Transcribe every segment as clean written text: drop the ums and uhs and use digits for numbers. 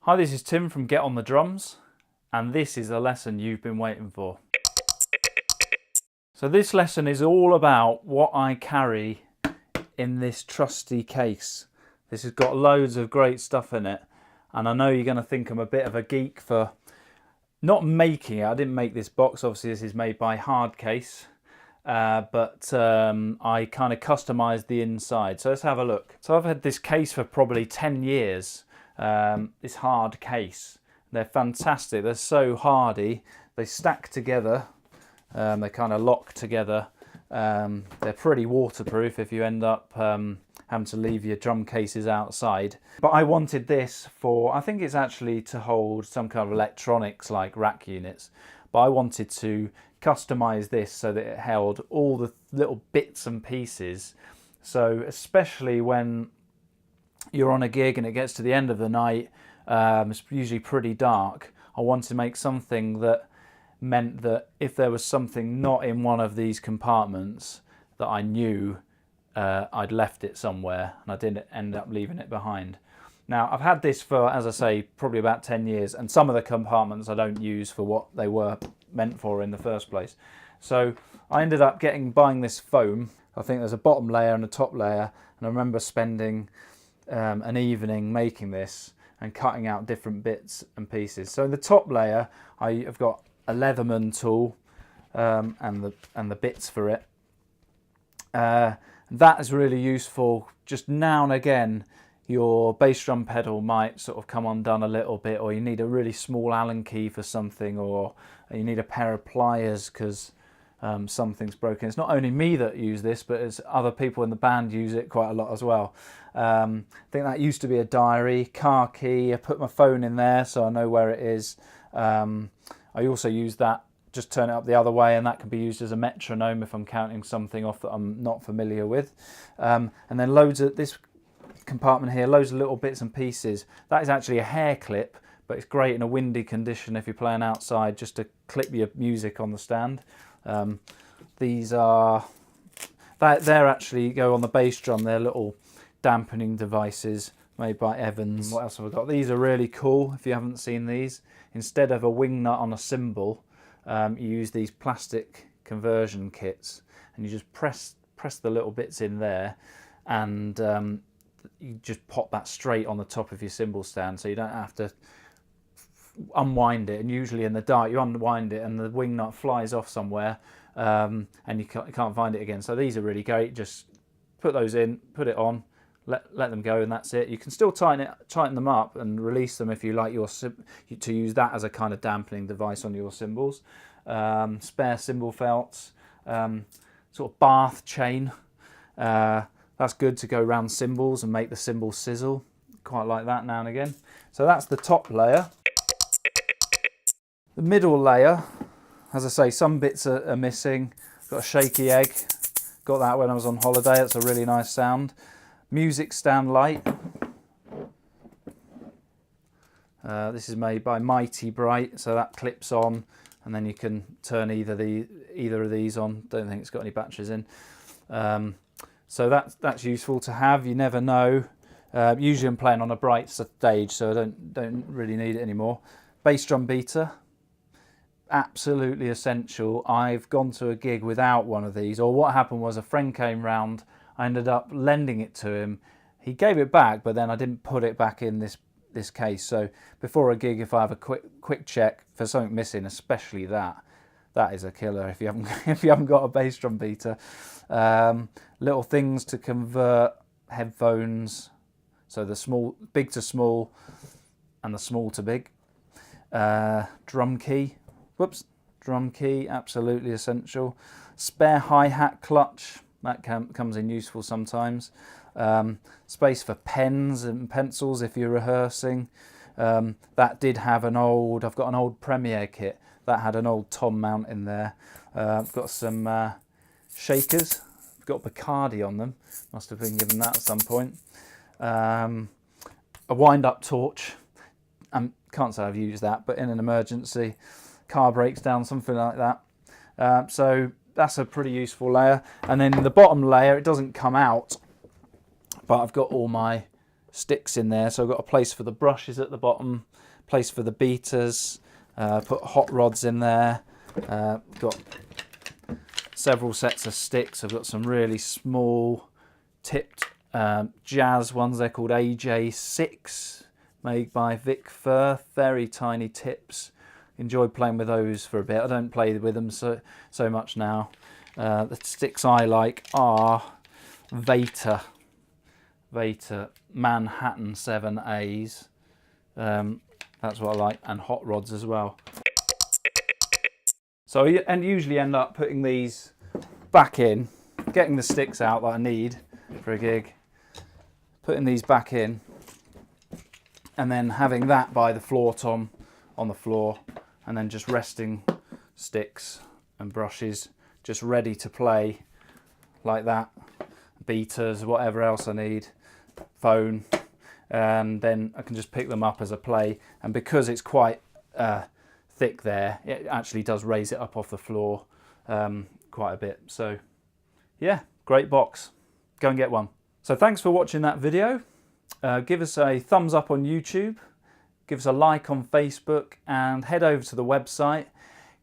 Hi, this is Tim from Get on the Drums, and this is the lesson you've been waiting for. So this lesson is all about what I carry in this trusty case. This has got loads of great stuff in it, and I know you're going to think I'm a bit of a geek for not making it. I didn't make this box, obviously this is made by Hardcase, but I kind of customized the inside. So let's have a look. So I've had this case for probably 10 years. This hard case. They're fantastic. They're so hardy. They stack together. They kind of lock together. They're pretty waterproof if you end up having to leave your drum cases outside. But I wanted this for, I think it's actually to hold some kind of electronics like rack units. But I wanted to customize this so that it held all the little bits and pieces. So especially when you're on a gig and it gets to the end of the night, it's usually pretty dark. I wanted to make something that meant that if there was something not in one of these compartments that I knew I'd left it somewhere and I didn't end up leaving it behind. Now I've had this for, as I say, probably about 10 years, and some of the compartments I don't use for what they were meant for in the first place. So I ended up buying this foam. I think there's a bottom layer and a top layer, and I remember spending an evening making this and cutting out different bits and pieces. So in the top layer I've got a Leatherman tool and the bits for it. That is really useful. Just now and again your bass drum pedal might sort of come undone a little bit, or you need a really small Allen key for something, or you need a pair of pliers because something's broken. It's not only me that use this, but it's other people in the band use it quite a lot as well. I think that used to be a diary, car key. I put my phone in there so I know where it is. I also use that, just turn it up the other way, and that can be used as a metronome if I'm counting something off that I'm not familiar with. And then loads of this compartment here, loads of little bits and pieces. That is actually a hair clip, but it's great in a windy condition if you're playing outside, just to clip your music on the stand. These are, they're actually go on the bass drum. They're little dampening devices made by Evans. What else have I got? These are really cool if you haven't seen these. Instead of a wing nut on a cymbal, you use these plastic conversion kits, and you just press the little bits in there, and you just pop that straight on the top of your cymbal stand, so you don't have to unwind it. And usually in the dark you unwind it and the wing nut flies off somewhere, and you can't find it again. So these are really great. Just put those in, put it on, let them go, and that's it. You can still tighten them up and release them if you like to use that as a kind of dampening device on your cymbals. Spare cymbal felts, sort of bath chain. That's good to go around cymbals and make the cymbals sizzle. Quite like that now and again. So that's the top layer. The middle layer, as I say, some bits are missing. Got a shaky egg. Got that when I was on holiday. That's a really nice sound. Music stand light. This is made by Mighty Bright, so that clips on, and then you can turn either of these on. Don't think it's got any batteries in. So that's useful to have. You never know. Usually I'm playing on a bright stage, so I don't really need it anymore. Bass drum beater, absolutely essential. I've gone to a gig without one of these, or what happened was a friend came round. I ended up lending it to him. He gave it back, but then I didn't put it back in this case. So before a gig, if I have a quick check for something missing, especially that is a killer if you haven't got a bass drum beater. Little things to convert headphones, so the big to small and the small to big. Drum key, absolutely essential. Spare hi-hat clutch, that comes in useful sometimes. Space for pens and pencils if you're rehearsing. That did have I've got an old Premiere kit that had an old tom mount in there. I've got some shakers. I've got Bacardi on them. Must have been given that at some point. A wind-up torch. Can't say I've used that, but in an emergency, car breaks down, something like that. So that's a pretty useful layer. And then the bottom layer, it doesn't come out, but I've got all my sticks in there. So I've got a place for the brushes at the bottom, place for the beaters, put hot rods in there, got several sets of sticks. I've got some really small tipped jazz ones. They're called AJ6, made by Vic Firth. Very tiny tips. Enjoyed playing with those for a bit. I don't play with them so much now. The sticks I like are Vater Manhattan 7As. That's what I like, and hot rods as well. So I usually end up putting these back in, getting the sticks out that I need for a gig, putting these back in, and then having that by the floor tom on the floor, and then just resting sticks and brushes just ready to play like that. Beaters, whatever else I need, phone, and then I can just pick them up as I play. And because it's quite thick there, it actually does raise it up off the floor quite a bit. So yeah, great box. Go and get one. So thanks for watching that video. Give us a thumbs up on YouTube, give us a like on Facebook, and head over to the website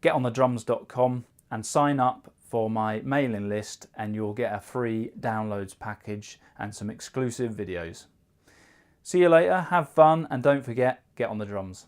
getonthedrums.com and sign up for my mailing list, and you'll get a free downloads package and some exclusive videos. See you later, have fun, and don't forget, get on the drums.